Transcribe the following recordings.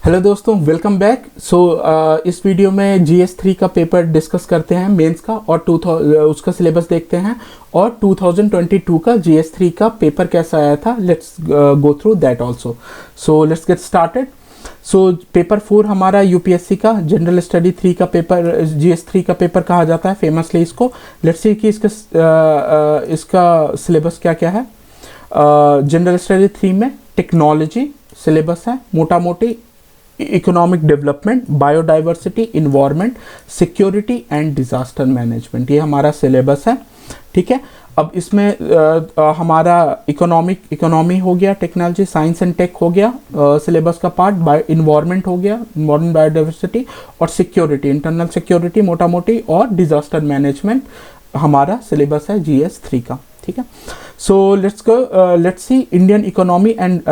Hello दोस्तों, welcome back. इस video में GS3 का पेपर डिस्कस करते हैं मेंस का, और उसका सिलेबस देखते हैं, और 2022 का GS3 का पेपर कैसा आया था। Let's go through that also. So let's get started. Paper 4 हमारा यूपीएससी का जनरल स्टडी 3 का पेपर, GS3 का पेपर कहा जाता है फेमसली इसको। लेट्स सी कि इसका सिलेबस क्या क्या है। जनरल स्टडी 3 में टेक्नोलॉजी सिलेबस है, मोटा मोटी economic development, biodiversity, environment, security and disaster management, ये हमारा सिलेबस है। ठीक है, अब इसमें हमारा इकोनॉमी हो गया, टेक्नोलॉजी, साइंस एंड टेक हो गया सिलेबस का पार्ट, इन्वायरमेंट हो गया, इन्वायरमेंट, बायोडाइवर्सिटी, और सिक्योरिटी, इंटरनल सिक्योरिटी मोटा मोटी, और डिजास्टर मैनेजमेंट हमारा सिलेबस है GS3 का। ठीक है, so let's see Indian economy and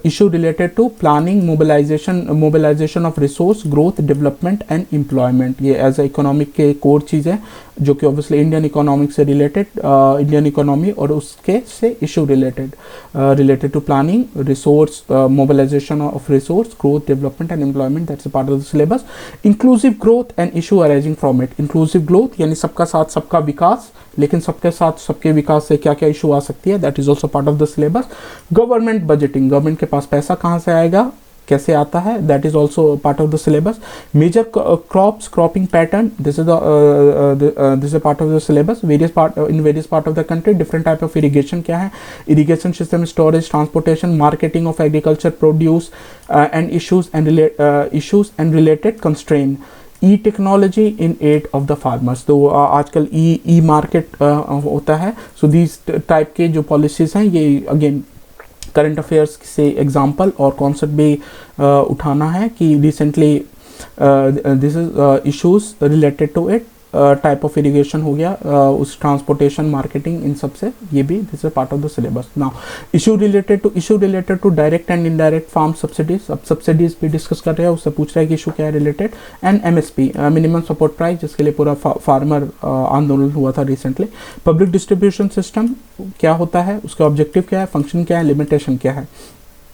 issue related to planning, mobilization of resource, growth, development and employment। ये एज ए इकोनॉमिक के कोर चीज़ है जो कि ऑब्वियसली इंडियन इकोनॉमिक से रिलेटेड, इंडियन इकोनॉमी और उसके से issue related to planning, resource, mobilisation of resource, growth, development and employment, that's a part of the syllabus. Inclusive growth and issue arising from it. Inclusive growth यानी सबका साथ सबका विकास, लेकिन सबके साथ सबके विकास से क्या क्या इशू आ सकती है, that is also part of the syllabus. Government budgeting, government के पास पैसा कहाँ से आएगा, कैसे आता है, that is also part of the syllabus. Major crops, cropping pattern, this is part of the syllabus. Various part of the country different type of irrigation क्या है, irrigation system, storage, transportation, marketing of agriculture produce and issues and related constraint. E technology in aid of the farmers, तो आजकल ई market होता है। सो these type के जो policies हैं, ये अगेन करंट अफेयर्स से एग्जांपल और कॉन्सेप्ट भी उठाना है कि recently this is issues related to it, type of irrigation हो गया, उस ट्रांसपोर्टेशन, मार्केटिंग, इन सब से ये भी this is part of the syllabus. Now issue related to direct and indirect farm subsidies. अब सब्सिडीज भी डिस्कस कर रहे हैं, उससे पूछ रहा है कि इशू क्या है related. And MSP, minimum support price, जिसके लिए पूरा फार्मर आंदोलन हुआ था रिसेंटली। पब्लिक डिस्ट्रीब्यूशन सिस्टम क्या होता है, उसका ऑब्जेक्टिव क्या है, फंक्शन क्या है, लिमिटेशन क्या है।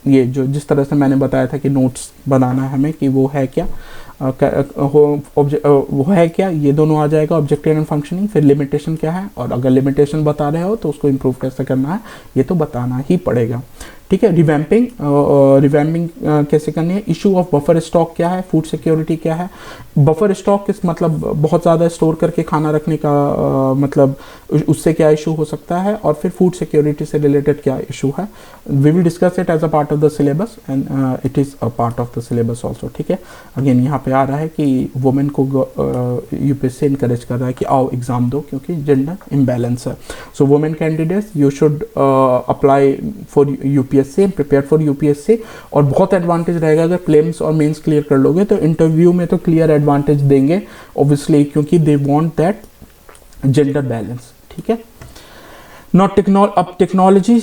ये जो जिस तरह से मैंने बताया था कि नोट्स बनाना है हमें कि वो है क्या, वो है क्या, ये दोनों आ जाएगा, ऑब्जेक्टिव एंड फंक्शनिंग। फिर लिमिटेशन क्या है, और अगर लिमिटेशन बता रहे हो तो उसको इम्प्रूव कैसे करना है, ये तो बताना ही पड़ेगा। ठीक है, रिवैम्पिंग कैसे करनी है। इशू ऑफ बफर स्टॉक क्या है, फूड सिक्योरिटी क्या है। बफर स्टॉक किस मतलब बहुत ज़्यादा स्टोर करके खाना रखने का मतलब उससे क्या इशू हो सकता है, और फिर फूड सिक्योरिटी से रिलेटेड क्या इशू है। We will discuss it as a part of the syllabus and it is a part of the syllabus also. ठीक है, अगेन यहाँ पे आ रहा है कि वुमेन को यूपीएससी इनकरेज कर रहा है कि आओ एग्जाम दो, क्योंकि जेंडर इम्बैलेंस है। सो women candidates, you should apply for UPSC, prepare for UPSC. और बहुत एडवांटेज रहेगा अगर प्रीलिम्स और मेंस क्लियर कर लोगे, तो इंटरव्यू में तो क्लियर एडवांटेज देंगे ऑब्वियसली, क्योंकि they want that gender balance. ठीक है, not technology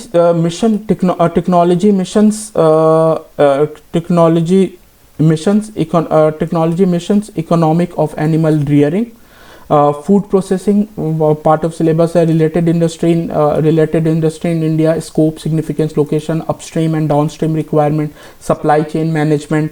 missions, economic of animal rearing, food processing part of syllabus है। Related industry in India, scope, significance, location, upstream and downstream requirement, supply chain management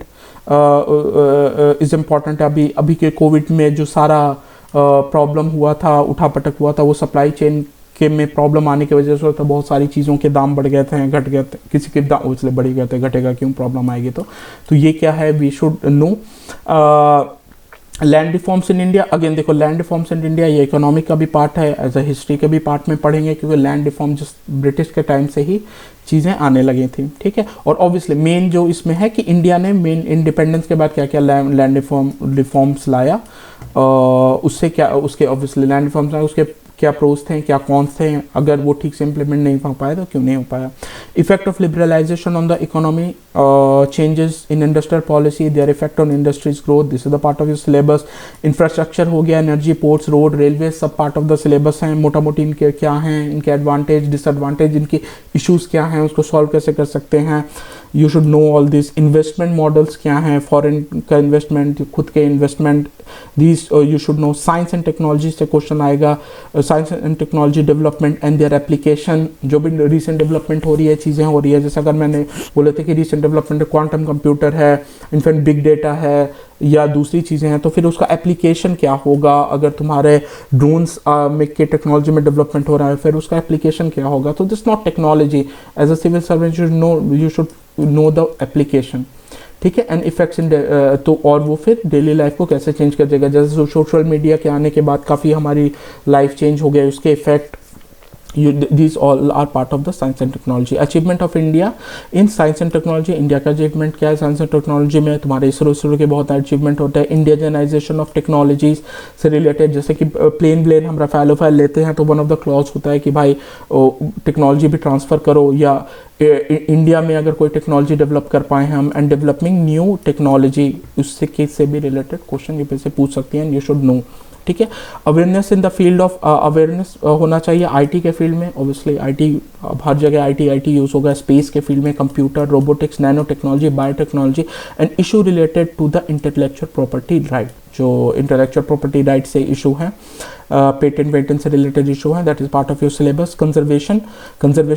is important. अभी के Covid में जो सारा problem हुआ था, उठापटक हुआ था, वो सप्लाई चेन के में प्रॉब्लम आने की वजह से तो बहुत सारी चीज़ों के दाम बढ़ गए थे, घट गए थे, किसी के दाम उससे बढ़ गए थे, घटेगा क्यों, प्रॉब्लम आएगी तो ये क्या है, we should know. Land reforms in India, again देखो लैंड रिफॉर्म्स इन इंडिया, ये इकोनॉमिक का भी पार्ट है, एज अ हिस्ट्री के भी पार्ट में पढ़ेंगे, क्योंकि लैंड रिफॉर्म जिस ब्रिटिश के टाइम से ही चीज़ें आने लगी थी। ठीक है, और ऑब्वियसली मेन जो इसमें है कि इंडिया ने मेन इंडिपेंडेंस के बाद क्या क्या लैंड रिफॉर्म्स लाया, उससे क्या, उसके ऑब्वियसली लैंड रिफॉर्म्स लाया, उसके क्या प्रोज थे, क्या कॉन्स थे, अगर वो ठीक से इंप्लीमेंट नहीं हो पाए तो क्यों नहीं हो पाया। Effect of liberalisation on the economy, changes in industrial policy, their effect on industries growth, this is the part of the syllabus. Infrastructure हो गया, एनर्जी, पोर्ट्स, रोड, रेलवे, सब पार्ट ऑफ द सिलेबस हैं। मोटा मोटी इनके क्या हैं, इनके एडवांटेज, डिसएडवांटेज, इनके इश्यूज क्या हैं, उसको सॉल्व कैसे कर सकते हैं। You should know all this. Investment models क्या हैं, फॉरेन का इन्वेस्टमेंट, खुद के investment, these you should know. Science and technology से क्वेश्चन आएगा, science and technology development and their application, जो भी रिसेंट डेवलपमेंट हो रही है, चीज़ें हो रही है, जैसे अगर मैंने बोले थे कि रिसेंट डेवलपमेंट क्वांटम कंप्यूटर है, इनफैक्ट बिग डेटा है या दूसरी चीज़ें हैं, तो फिर उसका एप्लीकेशन क्या होगा। अगर तुम्हारे ड्रोन्स में के टेक्नोलॉजी में डेवलपमेंट हो रहा है, फिर उसका एप्लीकेशन क्या होगा। तो this not technology, as a civil servant you should know the application, ठीक है, एंड इफेक्ट्स इन, तो और वो फिर डेली लाइफ को कैसे चेंज कर देगा। जैसे सोशल मीडिया के आने के बाद काफ़ी हमारी लाइफ चेंज हो गया, उसके effect, these all are part of the science and technology. Achievement of India in science and technology, India का अचीवमेंट क्या है साइंस एंड टेक्नोलॉजी में। तुम्हारे इसरो के बहुत अचीवमेंट होते हैं। इंडियनाइजेशन ऑफ टेक्नोलॉजीज से रिलेटेड, जैसे कि प्लेन हम रफाइल लेते हैं तो वन ऑफ द क्लॉज होता है कि भाई टेक्नोलॉजी भी ट्रांसफ़र करो, या इंडिया में अगर कोई टेक्नोलॉजी डेवलप कर पाए हम, एंड डेवलपिंग न्यू टेक्नोलॉजी, उससे केस से भी रिलेटेड क्वेश्चन ये से पूछ सकती हैं, यू शुड नो, ठीक है। Awareness in the field of, awareness होना चाहिए आईटी के फील्ड में। ऑब्वियसली आईटी, हर जगह आईटी यूज़ होगा। स्पेस के फील्ड में computer, robotics, nano technology, biotechnology, and issue related to the intellectual property right, जो इंटेलेक्चुअल प्रॉपर्टी राइट से इशू है, पेटेंट से रिलेटेड इशू है, that is part of your syllabus. Conservation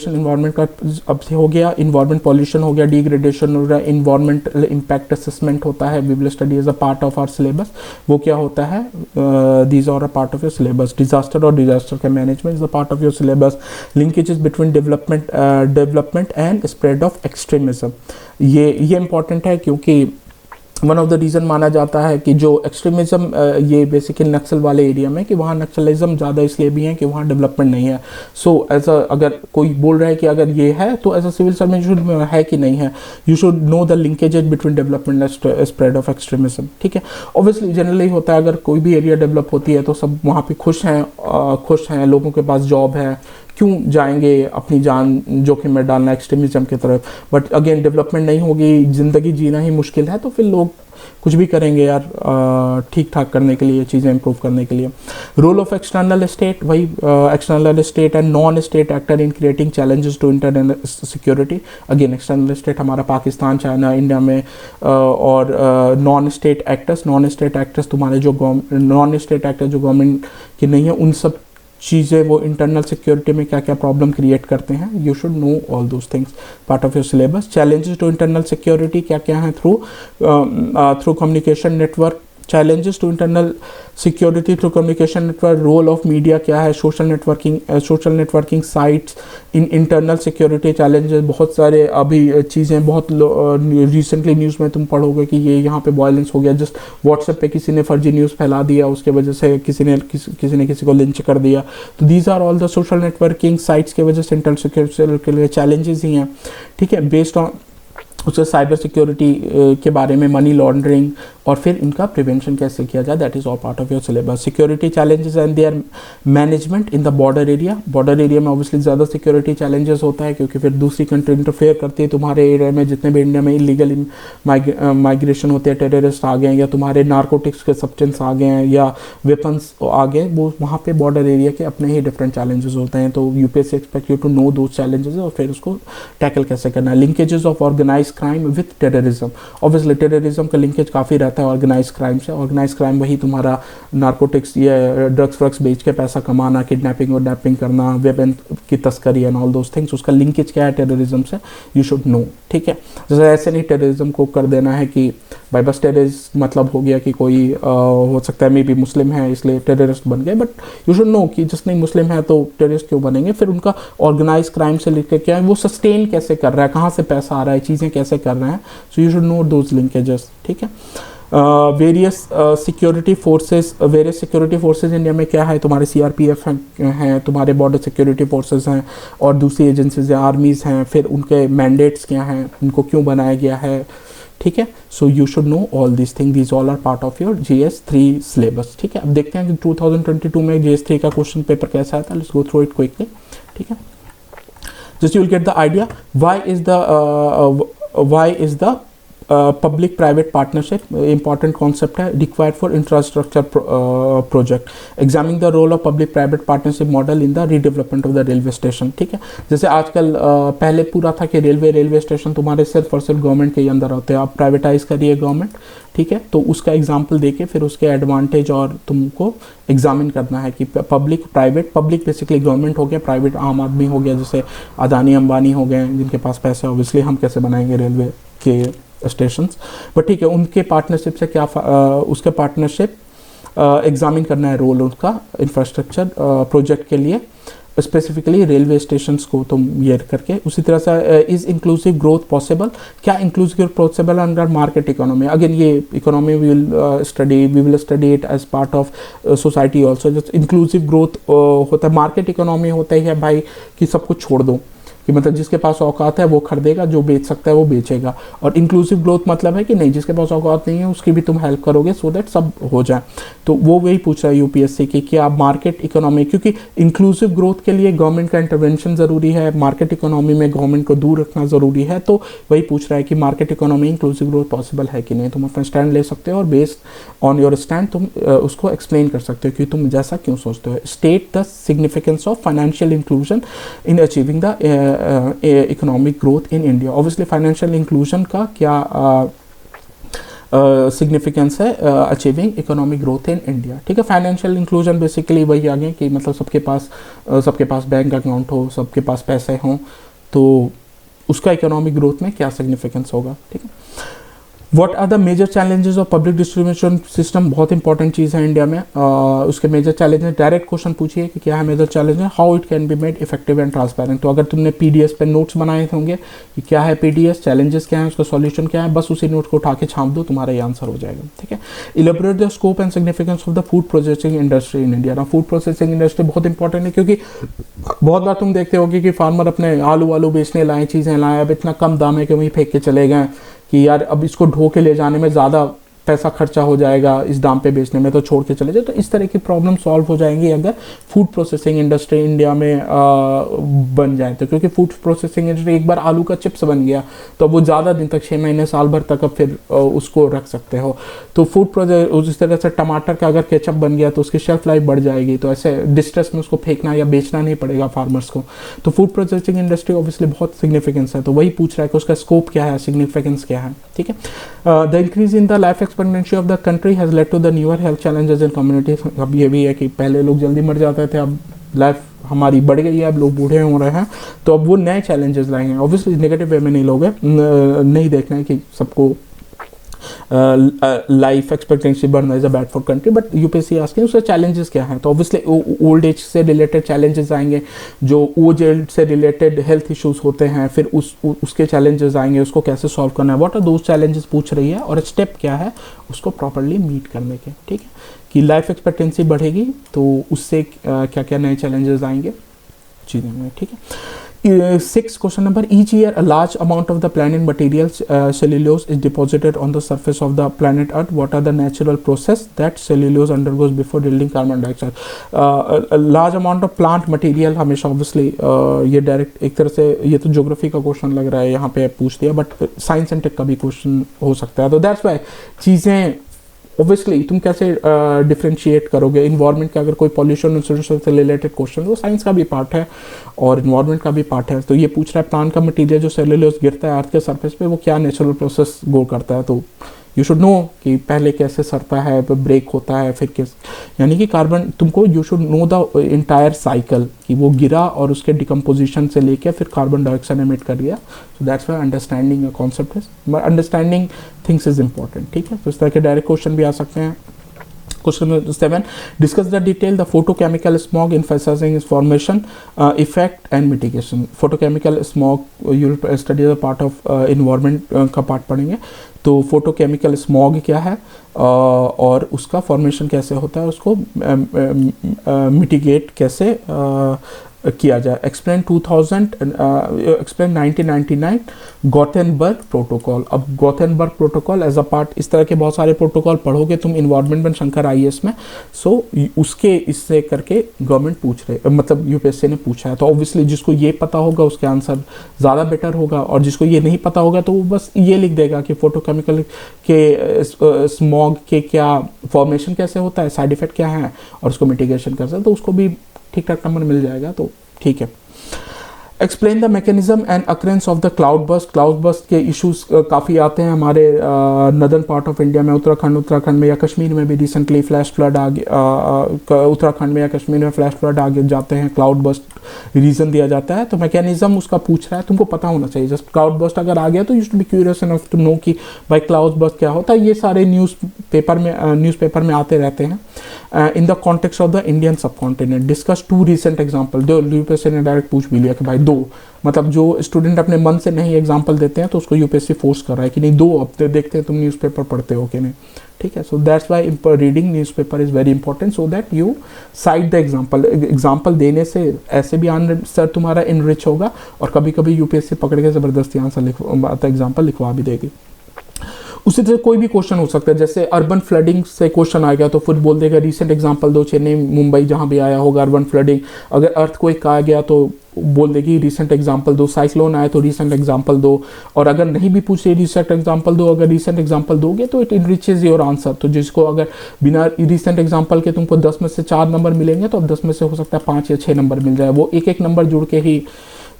environment का अब से हो गया, इन्वायरमेंट पॉल्यूशन हो गया, डिग्रेडेशन हो रहा है, इन्वायरमेंटल इम्पैक्ट असेसमेंट होता है, we will study as a part of our syllabus, वो क्या होता है, these are a part of your syllabus. Disaster और डिजास्टर का management is a part of your syllabus. Linkages between development and spread of extremism, ये important है, क्योंकि one of the reason माना जाता है कि जो एक्सट्रीमिज़म ये बेसिकली नक्सल वाले एरिया में, कि वहाँ नक्सलिज्म ज़्यादा इसलिए भी है कि वहाँ डेवलपमेंट नहीं है। सो एज अ, अगर कोई बोल रहा है कि अगर ये है तो एज अ सिविल सर्वेंट है कि नहीं है, you should know the linkages between development and spread of extremism, ठीक है। ऑब्वियसली जनरली होता है, अगर कोई भी एरिया डेवलप होती है तो सब वहाँ पे खुश हैं, लोगों के पास जॉब है, क्यों जाएंगे अपनी जान जोखिम में डालना एक्सट्रीमिज्म की तरफ। बट अगेन डेवलपमेंट नहीं होगी, ज़िंदगी जीना ही मुश्किल है, तो फिर लोग कुछ भी करेंगे यार ठीक ठाक करने के लिए, चीज़ें इंप्रूव करने के लिए। रोल ऑफ एक्सटर्नल स्टेट, वही external state and non state actor in creating challenges to internal security. Again external state हमारा पाकिस्तान, चाइना, इंडिया में, और नॉन स्टेट एक्टर्स तुम्हारे जो नॉन स्टेट एक्टर जो गवर्नमेंट की नहीं है, उन सब चीज़ें वो इंटरनल सिक्योरिटी में क्या क्या प्रॉब्लम क्रिएट करते हैं, you should know all those things, part of your syllabus. Challenges to internal security क्या क्या हैं, through communication network, challenges to internal security through communication network, role of media क्या है, social networking sites in internal security challenges. बहुत सारे अभी चीज़ें बहुत रिसेंटली न्यूज़ में तुम पढ़ोगे कि ये यहाँ पे वायलेंस हो गया, जस्ट व्हाट्सएप पे किसी ने फर्जी न्यूज़ फैला दिया, उसके वजह से किसी ने किसी को लिंच कर दिया। तो these are all the social networking sites के वजह से इंटरनल सिक्योरिटी के लिए चैलेंजेस ही हैं, ठीक है। बेस्ड ऑन उससे साइबर सिक्योरिटी के बारे में, मनी लॉन्ड्रिंग, और फिर इनका प्रिवेंशन कैसे किया जाए, that is all part of your syllabus. Security challenges and there management in the border area में ऑब्वियसली ज़्यादा सिक्योरिटी चैलेंजेस होता है, क्योंकि फिर दूसरी कंट्री इंटरफेयर करती है तुम्हारे एरिया में। जितने भी इंडिया में इलीगल माइग्रेशन होते हैं, टेररिस्ट आ गए हैं, या तुम्हारे नार्कोटिक्स के सब्सटेंस आ गए हैं, या वेपन्स आ गए, वो वहाँ पे बॉर्डर एरिया के अपने ही डिफरेंट चैलेंजेस होते हैं। तो UPSC expect you to know those challenges और फिर उसको टैकल कैसे करना है। Linkages of organise crime with terrorism, obviously terrorism का लिंकेज काफ़ी रहता है ऑर्गेनाइज क्राइम से। ऑर्गेनाइज क्राइम वही तुम्हारा नार्कोटिक्स या ड्रग्स बेच के पैसा कमाना, किडनैपिंग और नैपिंग करना, वेपन की तस्करी एंड ऑल दोज थिंग्स, उसका लिंकेज क्या है टेररिज्म से, यू शुड नो, ठीक है। जैसे ऐसे नहीं टेररिज्म को कर देना है कि भाई बस टेररिस्ट मतलब हो गया कि कोई हो सकता है मे बी मुस्लिम है इसलिए टेररिस्ट बन गए, बट यू शुड नो कि जिस नहीं मुस्लिम है तो टेररिस्ट क्यों बनेंगे। फिर उनका ऑर्गेनाइज क्राइम से लेकर क्या है, वो सस्टेन कैसे कर रहा है, कहाँ से पैसा आ रहा है, चीज़ें कैसे कर रहे हैं, सो you should know those linkages, ठीक है। वेरियस सिक्योरिटी फोर्सेज इंडिया में क्या है, तुम्हारे सीआरपीएफ हैं, तुम्हारे बॉर्डर सिक्योरिटी फोर्सेज हैं, और दूसरी एजेंसीज हैं, आर्मीज़ हैं, फिर उनके मैंडेट्स क्या हैं, उनको क्यों बनाया गया है, ठीक है। So you should know all this thing, this all are part of your GS3 syllabus, ठीक है। अब देखते हैं कि 2022 में GS3 का क्वेश्चन पेपर कैसा आता है, let's go through it quickly, ठीक है। Just you will get the idea why is the public private partnership important concept है, required for infrastructure project, examining the role of public private partnership model in the redevelopment of the railway station. ठीक है, जैसे आजकल पहले पूरा था कि railway station तुम्हारे सिर्फ और सिर्फ गवर्नमेंट के ही अंदर होते हैं, आप प्राइवेटाइज करिए गवर्नमेंट। ठीक है, तो उसका एग्जाम्पल देके फिर उसके एडवांटेज और तुमको एग्जामिन करना है कि public private, public basically government हो गया, प्राइवेट आम आदमी हो गया, जैसे अदानी अंबानी हो गए जिनके पास पैसे, ऑब्वियसली हम कैसे बनाएंगे रेलवे के स्टेशंस, बट ठीक है उनके पार्टनरशिप से क्या उसके पार्टनरशिप एग्जामिन करना है रोल उनका इंफ्रास्ट्रक्चर प्रोजेक्ट के लिए, स्पेसिफिकली रेलवे स्टेशंस को तुम ये करके। उसी तरह से इज इंक्लूसिव ग्रोथ पॉसिबल, क्या inclusive possible under market economy, again ये economy we will study it as part of society also. Inclusive growth होता है, मार्केट इकोनॉमी होता ही है भाई कि सब कुछ छोड़ दो, कि मतलब जिसके पास औकात है वो खरीदेगा, जो बेच सकता है वो बेचेगा, और इंक्लूसिव ग्रोथ मतलब है कि नहीं जिसके पास औकात नहीं है उसकी भी तुम हेल्प करोगे सो दैट सब हो जाए। तो वो वही पूछ रहा है यूपीएससी की कि आप मार्केट इकोनॉमी, क्योंकि इंक्लूसिव ग्रोथ के लिए गवर्नमेंट का इंटरवेंशन ज़रूरी है, मार्केट इकोनॉमी में गवर्नमेंट को दूर रखना ज़रूरी है, तो वही पूछ रहा है कि market economy inclusive growth possible है कि नहीं। तुम अपना स्टैंड ले सकते हो और बेस्ड ऑन योर स्टैंड तुम उसको एक्सप्लेन कर सकते हो कि तुम जैसा क्यों सोचते हो। State the significance of financial inclusion in achieving the economic growth in India. Obviously financial inclusion का क्या सिग्निफिकेंस है achieving economic growth in India. ठीक है, फाइनेंशियल इंक्लूजन बेसिकली वही आ गए कि मतलब सबके पास बैंक अकाउंट हो, सबके पास पैसे हों, तो उसका इकोनॉमिक ग्रोथ में क्या सिग्निफिकेंस होगा। ठीक है, what are the major challenges of public distribution system, बहुत इंपॉर्टेंट चीज़ है इंडिया में। उसके मेजर चैलेंजेस, डायरेक्ट क्वेश्चन पूछिए कि क्या है मेजर चैलेंज है, how it can be made effective and transparent. तो अगर तुमने पीडीएस पे नोट्स बनाए होंगे कि क्या है पीडीएस, चैलेंजेस क्या है, उसका सॉल्यूशन क्या है, बस उसी नोट को उठा के छाप दो, तुम्हारा ये आंसर हो जाएगा। ठीक है, elaborate the scope and significance of the food processing industry in India. ना फूड प्रोसेसिंग इंडस्ट्री बहुत इंपॉर्टेंट है, क्योंकि बहुत बार तुम देखते होगे कि फार्मर अपने आलू बेचने लाए, चीज़ें लाए, अब इतना कम दाम है कि वहीं फेंक के चले गए कि यार अब इसको ढो के ले जाने में ज़्यादा पैसा खर्चा हो जाएगा, इस दाम पे बेचने में, तो छोड़ के चले जाए। तो इस तरह की प्रॉब्लम सॉल्व हो जाएंगी अगर फूड प्रोसेसिंग इंडस्ट्री इंडिया में बन जाए तो, क्योंकि फूड प्रोसेसिंग इंडस्ट्री एक बार आलू का चिप्स बन गया तो वो ज़्यादा दिन तक 6 महीने साल भर तक अब फिर उसको रख सकते हो। तो फूड प्रोसेस, उस तरह से टमाटर का अगर केचप बन गया तो उसकी शेल्फ लाइफ बढ़ जाएगी, तो ऐसे डिस्ट्रेस में उसको फेंकना या बेचना नहीं पड़ेगा फार्मर्स को। तो फूड प्रोसेसिंग इंडस्ट्री ऑब्वियसली बहुत सिग्निफिकेंस है, तो वही पूछ रहा है कि उसका स्कोप क्या है, सिग्निफिकेंस क्या है। ठीक है, the increase in the life expectancy of the country has led to the newer health challenges in community. अब ये भी है कि पहले लोग जल्दी मर जाते थे, अब लाइफ हमारी बढ़ गई है, अब लोग बूढ़े हो रहे हैं, तो अब वो नए चैलेंजेस लाएंगे। ऑब्वियसली नेगेटिव वे में नहीं लोग नहीं देखना है कि सबको लाइफ एक्सपेक्टेंसी बढ़ना is a bad for country, but UPSC asking उसके चैलेंजेस क्या हैं। तो ऑब्वियसली ओल्ड एज से रिलेटेड चैलेंजेस आएंगे, जो ओल्ड एज से रिलेटेड हेल्थ इश्यूज होते हैं, फिर उसके चैलेंजेस आएंगे, उसको कैसे सॉल्व करना है, व्हाट आर दोज चैलेंजेस पूछ रही है, और स्टेप क्या है उसको प्रॉपरली मीट करने के। ठीक है, कि लाइफ एक्सपेक्टेंसी बढ़ेगी तो उससे क्या क्या नए चैलेंजेस आएंगे चीज़ें में। ठीक है, 6 question number, each year a large amount of the planet materials cellulose is deposited on the surface of the planet earth. What are the natural process that cellulose undergoes before yielding carbon dioxide? large amount of plant material हमेशा obviously ये direct एक तरह से ये तो geography का question लग रहा है यहाँ पे पूछ दिया, बट साइंस एंड टेक का भी क्वेश्चन हो सकता है। तो दैट्स वाई चीज़ें ऑब्वियसली तुम कैसे डिफ्रेंशिएट करोगे। इन्वायरमेंट का अगर कोई पॉल्यूशन से रिलेटेड क्वेश्चन, वो साइंस का भी पार्ट है और इन्वायरमेंट का भी पार्ट है। तो ये पूछ रहा है प्लांट का मटेरियल जो सेलुलोज गिरता है अर्थ के सरफेस पे, वो क्या नेचुरल प्रोसेस गो करता है। तो यू शुड नो कि पहले कैसे सड़ता है, ब्रेक होता है, फिर किस, यानी कि कार्बन तुमको you should know the entire cycle कि वो गिरा और उसके डिकम्पोजिशन से लेके फिर कार्बन डाइऑक्साइड एमिट कर दिया। So that's why understanding concept is, but understanding things is important. ठीक है, तो इस तरह के डायरेक्ट क्वेश्चन भी आ सकते हैं। Question number 7, discuss the detail the photochemical smog emphasizing its formation, effect and mitigation. Photochemical smog you will study the part of environment का पार्ट पढ़ेंगे। तो फोटोकेमिकल स्मॉग क्या है और उसका फॉर्मेशन कैसे होता है, उसको मिटिगेट कैसे किया जाए। Explain 1999 गॉथेनबर्ग protocol. अब गॉथेनबर्ग प्रोटोकॉल एज अ पार्ट, इस तरह के बहुत सारे प्रोटोकॉल पढ़ोगे तुम इन्वायरमेंट में शंकर आईएएस में, सो उसके इससे करके गवर्नमेंट पूछ रहे, मतलब यूपीएससी ने पूछा है। तो ऑब्वियसली जिसको ये पता होगा उसके आंसर ज़्यादा बेटर होगा, और जिसको ये नहीं पता होगा तो वो बस ये लिख देगा कि फोटोकेमिकल के स्मॉग के क्या फॉर्मेशन कैसे होता है, साइड इफेक्ट क्या है, और उसको मिटिगेशन कर सकते हैं, तो उसको भी ठीक ठाक नंबर मिल जाएगा, तो ठीक है। Explain the mechanism and occurrence of the cloud burst. Cloud burst के इश्यूज काफ़ी आते हैं हमारे नदर्न पार्ट ऑफ इंडिया में, उत्तराखंड में या कश्मीर में भी रिसेंटली फ्लैश फ्लड उत्तराखंड में या कश्मीर में फ्लैश फ्लड आगे जाते हैं, क्लाउड बर्स्ट रीज़न दिया जाता है। तो मैकेनिज्म उसका पूछ रहा है, तुमको पता होना चाहिए। जस्ट क्लाउड बर्स्ट अगर आ गया तो you should be curious enough to know कि भाई क्लाउड बर्स्ट क्या होता है। ये सारे न्यूज़पेपर में आते रहते हैं। In the context of the Indian सब कॉन्टिनेंट, डिस्कस 2 रिसेंट एग्जाम्पल। जो यूपीएससी ने डायरेक्ट पूछ भी लिया कि भाई 2, मतलब जो स्टूडेंट अपने मन से नहीं एग्जाम्पल देते हैं तो उसको यूपीएससी फोर्स कर रहा है कि नहीं 2, अब देखते हैं तुम न्यूज़पेपर पढ़ते हो कि नहीं, ठीक है। So that's why reading newspaper is very important, so that you side the example. Example देने से ऐसे भी आंसर तुम्हारा इनरिच होगा, और कभी कभी यूपीएससी पकड़ के ज़बरदस्ती आंसर एग्जाम्पल लिखवा भी देगी। उसी तरह कोई भी क्वेश्चन हो सकता है, जैसे अर्बन फ्लडिंग से क्वेश्चन आ गया तो फिर बोल देगा रीसेंट एग्जांपल दो, चेन्नई मुंबई जहां भी आया होगा अर्बन फ्लडिंग। अगर अर्थक्वेक आ गया तो बोल देगी रीसेंट एग्जांपल दो, साइक्लोन आए तो रीसेंट एग्जांपल दो। और अगर नहीं भी पूछे रीसेंट एग्जांपल दो, अगर रीसेंट एग्जांपल दोगे तो इट इनरिचेज योर आंसर। तो जिसको अगर बिना रीसेंट एग्जांपल के तुमको 10 में से 4 नंबर मिलेंगे तो अब 10 में से हो सकता है 5 या 6 नंबर मिल जाए। वो एक नंबर जुड़ के ही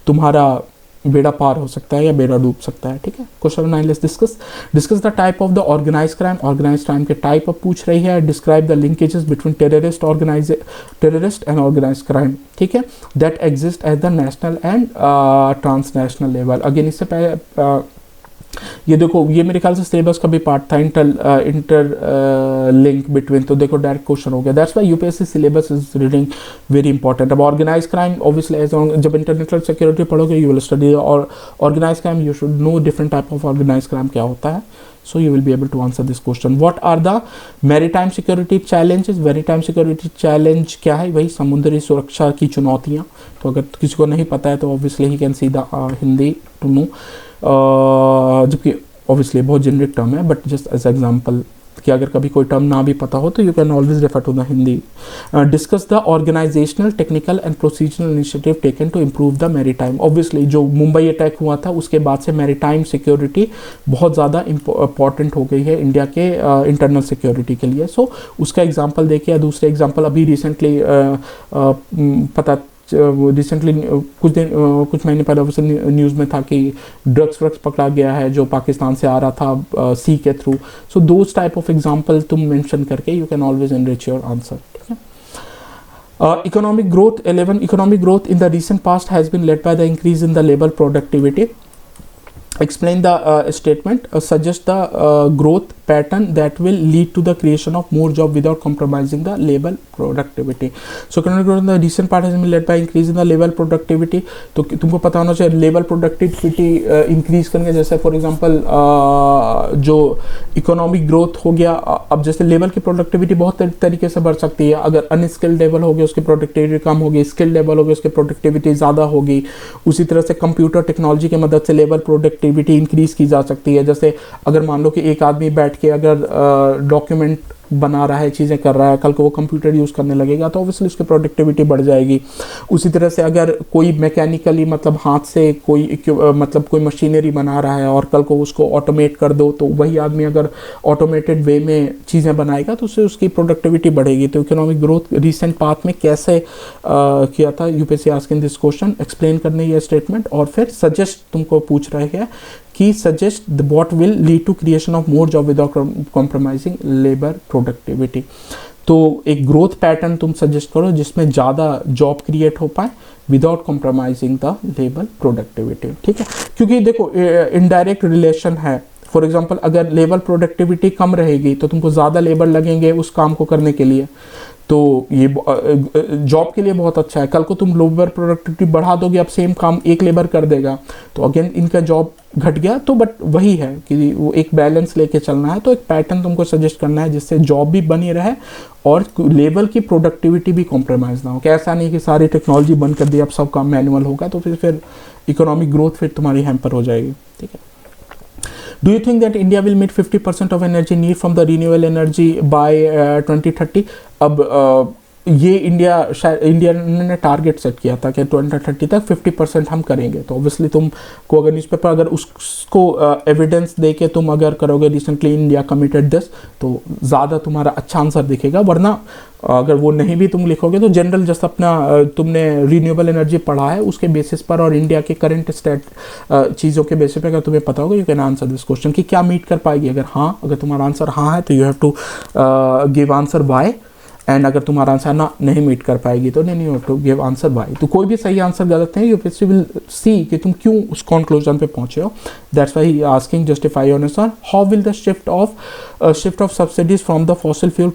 तुम्हारा बेड़ा पार हो सकता है या बेड़ा डूब सकता है, ठीक है। Question 9 let's discuss the type of the organised crime. Organised crime के टाइप अब पूछ रही है। Describe the linkages between terrorist and organised crime, ठीक है, that exist at the national and transnational level. Again इससे पहले ये देखो, ये मेरे ख्याल से सिलेबस का भी पार्ट था, इंटर लिंक बिटवीन, तो देखो डायरेक्ट क्वेश्चन हो गया। That's why UPSC syllabus is reading very important. अब ऑर्गेनाइज क्राइम ऑब्वियसली जब इंटरनेशनल सिक्योरिटी पढ़ोगे यू विल स्टडी, और organise crime you should know different type of organise crime क्या होता है। So you will be able to answer this question. What are the maritime security challenges? Maritime security challenge क्या है? वही समुद्री सुरक्षा की चुनौतियाँ। तो अगर किसी को नहीं पता है तो obviously he can see the Hindi to know, जबकि obviously बहुत जेनरिक टर्म है, बट जस्ट एज एग्जाम्पल कि अगर कभी कोई टर्म ना भी पता हो तो you can always refer to the Hindi. Discuss the organisational technical and procedural initiative taken to improve the maritime. Obviously जो मुंबई अटैक हुआ था उसके बाद से मैरीटाइम सिक्योरिटी बहुत ज़्यादा इंपॉर्टेंट हो गई है इंडिया के इंटरनल सिक्योरिटी के लिए। सो उसका एग्जाम्पल देखिए। दूसरे एग्जाम्पल अभी रिसेंटली रिसेंटली कुछ महीने पहले न्यूज़ में था कि ड्रग्स पकड़ा गया है जो पाकिस्तान से आ रहा था सी के through. So those type of example तुम मेंशन करके you can always enrich your answer, ठीक है। Economic growth 11 economic growth in the recent past has been led by the increase in the labour productivity. Explain the statement. Suggest the growth pattern that will lead to the creation of more job without compromising the labor productivity. So economic growth in the recent part has been led by increase in the labor productivity. तो तुमको पता होना चाहिए labour productivity increase करने, जैसे for example जो economic growth हो गया। अब जैसे लेबर की प्रोडक्टिविटी बहुत तरीके से बढ़ सकती है। अगर अनस्किल्ड लेवल हो गया उसकी प्रोडक्टिविटी कम होगी, स्किल्ड लेवल हो गया उसकी प्रोडक्टिविटी ज़्यादा होगी। उसी तरह से कंप्यूटर टेक्नोलॉजी की मदद से लेबर प्रोडक्टिविटी इंक्रीज की जा सकती है। जैसे अगर मान लो कि एक आदमी बैठ के अगर डॉक्यूमेंट बना रहा है, चीज़ें कर रहा है, कल को वो कंप्यूटर यूज़ करने लगेगा तो ऑब्वियसली उसकी प्रोडक्टिविटी बढ़ जाएगी। उसी तरह से अगर कोई मैकेनिकली मतलब हाथ से कोई मशीनरी बना रहा है और कल को उसको ऑटोमेट कर दो तो वही आदमी अगर ऑटोमेटेड वे में चीज़ें बनाएगा तो उससे उसकी प्रोडक्टिविटी बढ़ेगी। तो इकोनॉमिक ग्रोथ रिसेंट पाथ में कैसे किया था, UPSC asking this question, explain करने ये स्टेटमेंट। और फिर सजेस्ट तुमको पूछ रहे हैं कि suggest what will lead to creation of more job without compromising labour productivity. तो एक ग्रोथ पैटर्न तुम सजेस्ट करो जिसमें ज़्यादा जॉब क्रिएट हो पाए without compromising the labour productivity, ठीक है। क्योंकि देखो इनडायरेक्ट रिलेशन है फॉर एग्जांपल अगर लेबर प्रोडक्टिविटी कम रहेगी तो तुमको ज़्यादा लेबर लगेंगे उस काम को करने के लिए, तो ये जॉब के लिए बहुत अच्छा है। कल को तुम लेबर प्रोडक्टिविटी बढ़ा दोगे, अब सेम काम एक लेबर कर देगा तो अगेन इनका जॉब घट गया। तो बट वही है कि वो एक बैलेंस लेके चलना है, तो एक पैटर्न तुमको सजेस्ट करना है जिससे जॉब भी बनी रहे और लेबर की प्रोडक्टिविटी भी कॉम्प्रोमाइज़ ना हो। कि ऐसा नहीं कि सारी टेक्नोलॉजी बंद कर दी अब सब काम मैनुअल होगा, तो फिर इकोनॉमिक ग्रोथ फिर तुम्हारी हैम्पर हो जाएगी। ठीक है। Do you think that India will meet 50% of energy need from the renewable energy by 2030? अब ये इंडिया ने टारगेट सेट किया था कि 2030 तक 50% हम करेंगे। तो ऑब्वियसली तुमको अगर न्यूज़पेपर अगर उसको एविडेंस दे के तुम अगर करोगे रिसेंटली इंडिया कमिटेड दिस, तो ज़्यादा तुम्हारा अच्छा आंसर दिखेगा। वरना अगर वो नहीं भी तुम लिखोगे तो जनरल जस्ट अपना तुमने रीन्यूएबल एनर्जी पढ़ा है उसके बेसिस पर और इंडिया के करंट स्टेट चीज़ों के बेसिस पर अगर तुम्हें पता होगा, you can answer this question कि क्या मीट कर पाएगी। अगर तुम्हारा आंसर हाँ है तो you have to give answer why, and अगर तुम्हारा आंसर ना नहीं मीट कर पाएगी तो नहीं you have to give answer why. तो कोई भी सही आंसर गलत नहीं, यूपीएससी विल सी कि तुम क्यों उस कंक्लूजन पे पहुंचे हो। That's why he asking justify your answer. How will the shift of subsidies from the fossil fuel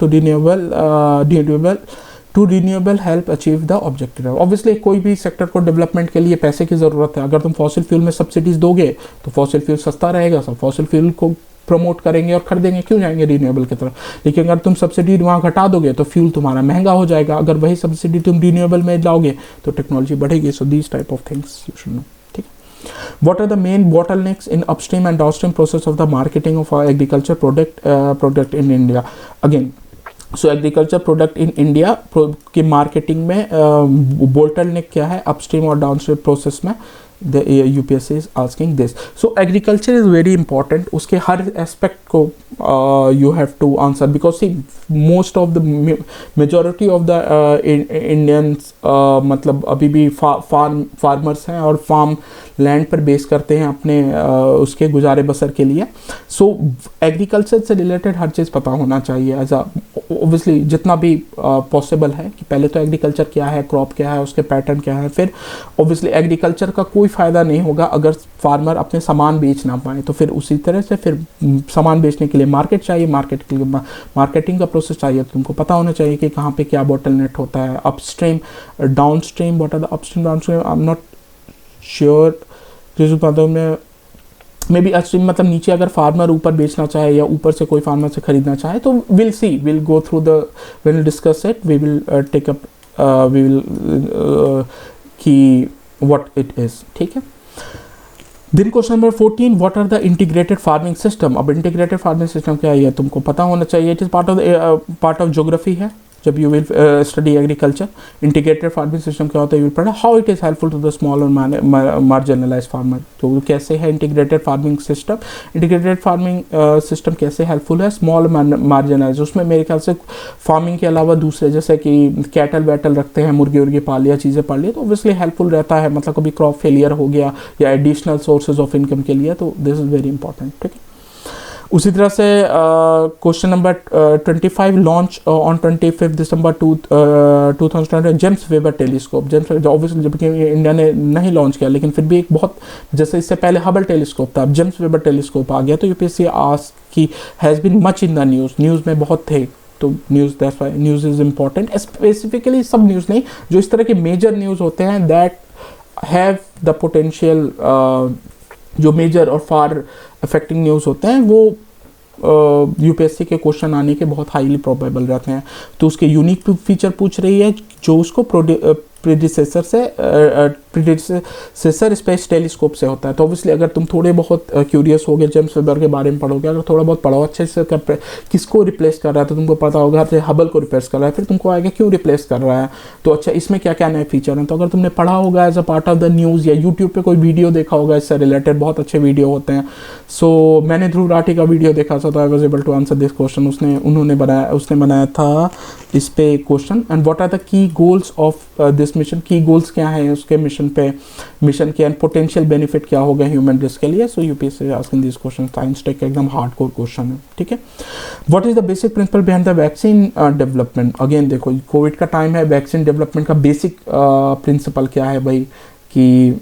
to renewable help achieve the objective. Obviously कोई भी सेक्टर को डेवलपमेंट के लिए पैसे की ज़रूरत है। अगर तुम फॉसिल फ्यूल में सब्सिडीज दोगे तो फॉसिल फ्यूल सस्ता रहेगा, सब फॉसिल फ्यूल को प्रमोट करेंगे और खरीदेंगे, क्यों जाएंगे रिन्यूएबल की तरफ। लेकिन अगर तुम सब्सिडी वहाँ घटा दोगे तो फ्यूल तुम्हारा महंगा हो जाएगा। अगर वही सब्सिडी तुम रिन्यूएबल में लाओगे तो टेक्नोलॉजी बढ़ेगी। So these type of things you should know. ठीक है। What are the main bottlenecks in upstream and downstream process of the marketing of agriculture product in India. Again so agriculture product in India की marketing में bottleneck क्या है upstream और downstream process में, the UPSC is asking this. So agriculture is very important. उसके हर aspect को you have to answer because see most of the majority of the Indians मतलब अभी भी farmers हैं और farm लैंड पर बेस करते हैं अपने उसके गुजारे बसर के लिए। सो एग्रीकल्चर से रिलेटेड हर चीज़ पता होना चाहिए एज अ ओबियसली जितना भी पॉसिबल है कि पहले तो एग्रीकल्चर क्या है, क्रॉप क्या है, उसके पैटर्न क्या है। फिर ओबियसली एग्रीकल्चर का कोई फ़ायदा नहीं होगा अगर फार्मर अपने सामान बेच ना पाए, तो फिर उसी तरह से फिर सामान बेचने के लिए मार्केट चाहिए, मार्केट के लिए मार्केटिंग का प्रोसेस चाहिए। तो तुमको पता होना चाहिए कि कहाँ पे क्या बॉटलनेक होता है, upstream downstream. What are the upstream downstream I am not sure. Maybe upstream मतलब नीचे अगर फार्मर ऊपर बेचना चाहे या ऊपर से कोई फार्मर से खरीदना चाहे तो will see, will go through the when will discuss it, we will take up we will कि व्हाट इट इज। ठीक है। दिन question number 14, what are the integrated farming system. अब इंटीग्रेटेड फार्मिंग सिस्टम क्या है ये तुमको पता होना चाहिए। It is part of geography है जब you will study agriculture. Integrated farming system क्या होता है यू विल पढ़ा। How it is helpful to the small और मार्जिनलाइज फार्मर। तो कैसे है integrated farming system, integrated farming system कैसे हेल्पफुल है स्मॉल मार्जिनलाइज। उसमें मेरे ख्याल से फार्मिंग के अलावा दूसरे जैसे कि कैटल वैटल रखते हैं, मुर्गी उर्गी पाल लिया, चीज़ें पाल लिया, तो ऑब्वियसली हेल्पफुल रहता है। मतलब कभी क्रॉप फेलियर हो गया या एडिशनल सोर्सेज ऑफ इनकम के लिए, तो दिस इज़ वेरी इंपॉर्टेंट। ठीक है। उसी तरह से question number 25, launch on 25 December 2020 James weber telescope. James obviously जबकि इंडिया ने नहीं लॉन्च किया लेकिन फिर भी एक बहुत, जैसे इससे पहले हबल टेलीस्कोप था, अब जेम्स वेबर टेलीस्कोप आ गया। तो यूपीएससी आस्क की has been much in the news में बहुत थे, तो news that's why news is important. Specifically सब न्यूज़ नहीं, जो इस तरह के मेजर न्यूज़ होते हैं दैट हैव द पोटेंशियल, जो मेजर और फार अफेक्टिंग न्यूज़ होते हैं वो यूपीएससी के क्वेश्चन आने के बहुत हाईली प्रोबेबल रहते हैं। तो उसके यूनिक फीचर पूछ रही है जो उसको प्रीडिसेसर स्पेस टेलीस्कोप से होता है। तो ऑब्वियसली अगर तुम थोड़े बहुत क्यूरियस हो गए जेम्स वेबर के बारे में पढ़ोगे, अगर थोड़ा बहुत पढ़ो अच्छे से किसको रिप्लेस कर रहा है तो तुमको पता होगा हबल को रिप्लेस कर रहा है, फिर तुमको आएगा क्यों रिप्लेस कर रहा है, तो अच्छा इसमें क्या क्या नए फीचर हैं। तो अगर तुमने पढ़ा होगा as a part of the news या यूट्यूब पे कोई वीडियो देखा होगा इससे रिलेटेड, बहुत अच्छे वीडियो होते हैं। सो मैंने ध्रुव राठी का वीडियो देखा था, तो I was able to answer this question. उसने बनाया था इस पे question. And what are the key goals of this mission, key goals क्या है उसके मिशन के, एंड पोटेंशियल बेनिफिट क्या होगा ह्यूमन रेस के लिए। सो UPSC asking this question, science tech एकदम हार्डकोर क्वेश्चन है। ठीक है। What is the basic principle behind the vaccine development. Again देखो कोविड का टाइम है, वैक्सीन डेवलपमेंट का बेसिक प्रिंसिपल क्या है भाई कि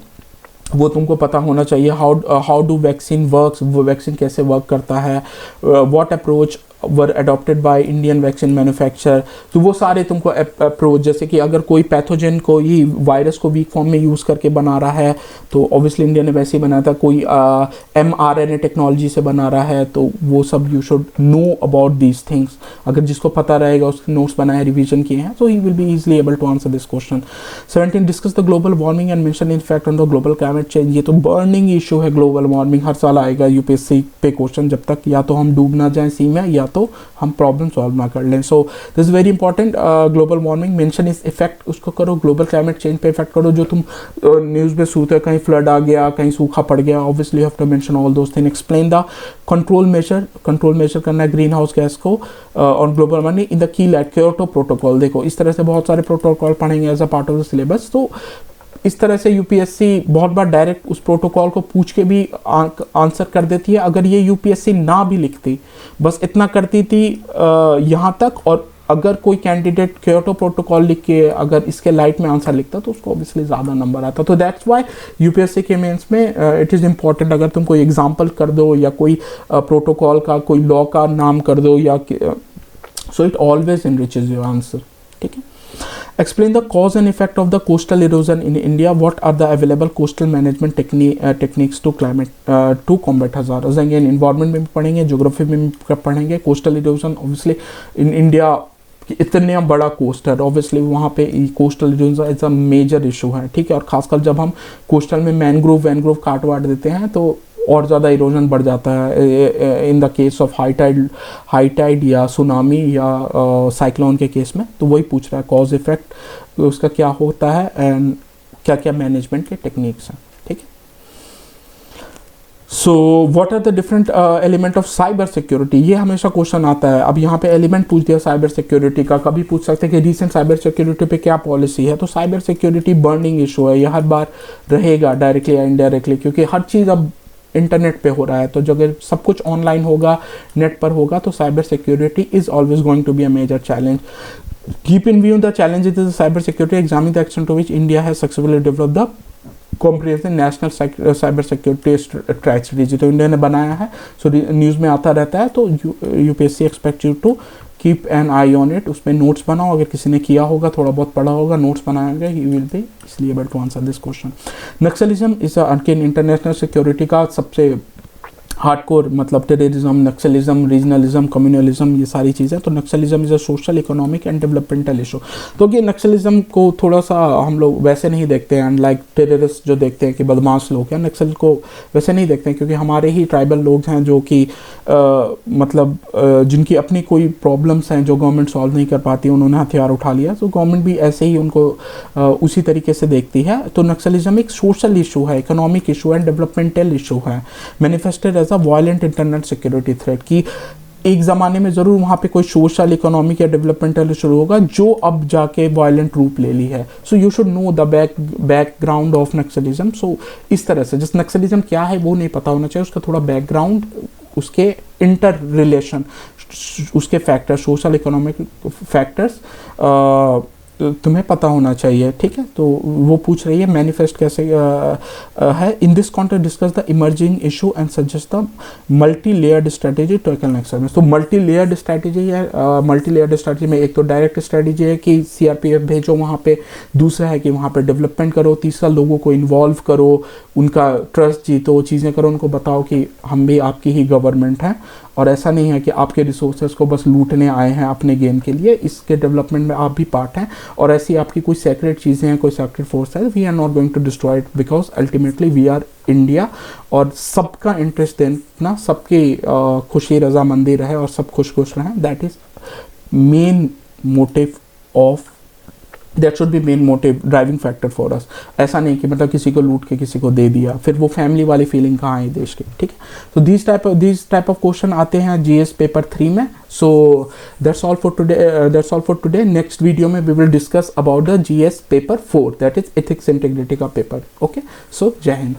वो तुमको पता होना चाहिए। हाउ डू वैक्सीन वर्क्स, वो वैक्सीन कैसे वर्क करता है, what approach were adopted by Indian vaccine manufacturer. तो वो सारे तुमको अप्रोच, जैसे कि अगर कोई पैथोजन को ही वायरस को वीक फॉर्म में यूज़ करके बना रहा है तो ऑब्वियसली इंडिया ने वैसे ही बनाया था, कोई mRNA टेक्नोलॉजी से बना रहा है तो वो सब you should know about these things. अगर जिसको पता रहेगा, उसके नोट्स बनाए, रिवीजन किए हैं, तो he will be easily able to answer this question. 17 discuss the global warming and mention effect on the global climate change. ये तो बर्निंग इशू है ग्लोबल वार्मिंग, हर साल आएगा यूपीएससी पे क्वेश्चन, जब तक या तो हम डूब ना जाए सी में या तो हम प्रॉब्लम सॉल्व ना कर लें। So this is very important. Global warming mention इस इफेक्ट उसको करो, ग्लोबल क्लाइमेट चेंज पे इफेक्ट करो। जो तुम न्यूज़ में सुनते हो कहीं फ्लड आ गया, कहीं सूखा पड़ गया, obviously you have to mention all those thing. Explain the control measure करना है ग्रीन हाउस गैस को on global warming in the key light Kyoto protocol. देखो इस तरह से बहुत सारे प्रोटोकॉल पढ़ेंगे as a part of the syllabus. तो इस तरह से यूपीएससी बहुत बार डायरेक्ट उस प्रोटोकॉल को पूछ के भी आंसर कर देती है। अगर ये यूपीएससी ना भी लिखती, बस इतना करती थी यहाँ तक, और अगर कोई कैंडिडेट क्योटो प्रोटोकॉल लिख के अगर इसके लाइट में आंसर लिखता तो उसको ऑब्वियसली ज़्यादा नंबर आता। तो दैट्स वाई यूपीएससी के मेंस में इट इज़ इम्पॉर्टेंट, अगर तुम कोई एग्जांपल कर दो या कोई प्रोटोकॉल का कोई लॉ का नाम कर दो या so it always enriches your answer. ठीक है। Explain the cause and effect of the coastal erosion in India. What are the available coastal management techniques to combat hazards? Again, environment में भी पढ़ेंगे, geography में भी पढ़ेंगे। coastal erosion obviously in India इतना बड़ा कोस्ट है, ऑब्वियसली वहाँ पे coastal erosion is a major issue है। ठीक है। और खासकर जब हम कोस्टल में मैनग्रोव काट वाट देते हैं तो और ज़्यादा इरोजन बढ़ जाता है in the case of high tide या सुनामी या साइक्लोन के केस में। तो वही पूछ रहा है कॉज इफेक्ट उसका क्या होता है एंड क्या क्या मैनेजमेंट के टेक्निक्स हैं। ठीक है। So what are the different element of cyber security, ये हमेशा क्वेश्चन आता है। अब यहाँ पे एलिमेंट पूछ दिया साइबर सिक्योरिटी का, कभी पूछ सकते हैं कि रीसेंट साइबर सिक्योरिटी पे क्या पॉलिसी है। तो साइबर सिक्योरिटी बर्निंग इशू है, ये हर बार रहेगा डायरेक्टली या इनडायरेक्टली, क्योंकि हर चीज़ अब इंटरनेट पे हो रहा है। तो जब सब कुछ ऑनलाइन होगा, नेट पर होगा, तो cyber security is always going to be a major challenge. Keep in view the challenges in cyber security, examine the extent to which India has successfully developed the comprehensive national cyber security strategy. तो India ने बनाया है, सो news में आता रहता है। तो UPSC expect you to keep an eye on it, उसमें नोट्स बनाओ। अगर किसी ने किया होगा, थोड़ा बहुत पढ़ा होगा, नोट्स बनाएंगे, ही विल बी इसलिए able to answer this question. Naxalism is again international security का सबसे हार्डकोर, मतलब टेररिज्म, नक्सलिज्म, रीजनलिज्म, कम्युनलिज्म, ये सारी चीज़ें। तो Naxalism is a social, economic and developmental issue. तो ये नक्सलिज्म को थोड़ा सा हम लोग वैसे नहीं देखते हैं, लाइक टेररिस्ट जो देखते हैं कि बदमाश लोग हैं, नक्सल को वैसे नहीं देखते हैं, क्योंकि हमारे ही ट्राइबल लोग हैं जो कि मतलब जिनकी अपनी कोई प्रॉब्लम्स हैं जो गवर्नमेंट सॉल्व नहीं कर पाती, उन्होंने हथियार उठा लिया। तो गवर्नमेंट भी ऐसे ही उनको उसी तरीके से देखती है। तो नक्सलिज्म एक सोशल इशू है, इकोनॉमिक इशू है, डेवलपमेंटल इशू है, manifested as a violent internet security threat. की एक ज़माने में ज़रूर वहाँ पे कोई सोशल, इकोनॉमिक या डेवलपमेंटल इशू होगा जो अब जाके वायलेंट रूप ले ली है। So you should know the background of Naxalism. सो इस तरह से जिस नक्सलिज्म क्या है वो नहीं पता होना चाहिए, उसका थोड़ा बैकग्राउंड, उसके इंटर रिलेशन, उसके फैक्टर्स, सोशल इकोनॉमिक फैक्टर्स तुम्हें पता होना चाहिए। ठीक है। तो वो पूछ रही है मैनिफेस्ट कैसे है। In this context discuss the emerging issue and suggest the multi layered strategy to tackle Naxalism. तो मल्टी लेयर्ड स्ट्रेटेजी है, मल्टी लेयर्ड स्ट्रेटेजी में एक तो डायरेक्ट स्ट्रेटेजी है कि सीआरपीएफ भेजो वहाँ पे, दूसरा है कि वहाँ पे डेवलपमेंट करो, तीसरा लोगों को इन्वॉल्व करो, उनका ट्रस्ट जीतो, चीज़ें करो, उनको बताओ कि हम भी आपकी ही गवर्नमेंट हैं और ऐसा नहीं है कि आपके रिसोर्सेज को बस लूटने आए हैं अपने गेम के लिए, इसके डेवलपमेंट में आप भी पार्ट हैं। और ऐसी आपकी कोई सेक्रेट चीज़ें हैं, कोई सेक्रेट फोर्स है, we are not going to destroy it because ultimately we are India. और सबका इंटरेस्ट देखना, सबकी खुशी रजामंदी रहे और सब खुश रहें, that is main motive of, that should be main motive, driving factor for us. ऐसा नहीं कि मतलब किसी को लूट के किसी को दे दिया, फिर वो फैमिली वाली फीलिंग कहाँ है देश की। ठीक है। तो दिस टाइप ऑफ क्वेश्चन आते हैं जीएस पेपर 3 में। So that's all for today. Next video में we will discuss about the GS paper 4, that is ethics integrity का पेपर। ओके। सो जय हिंद।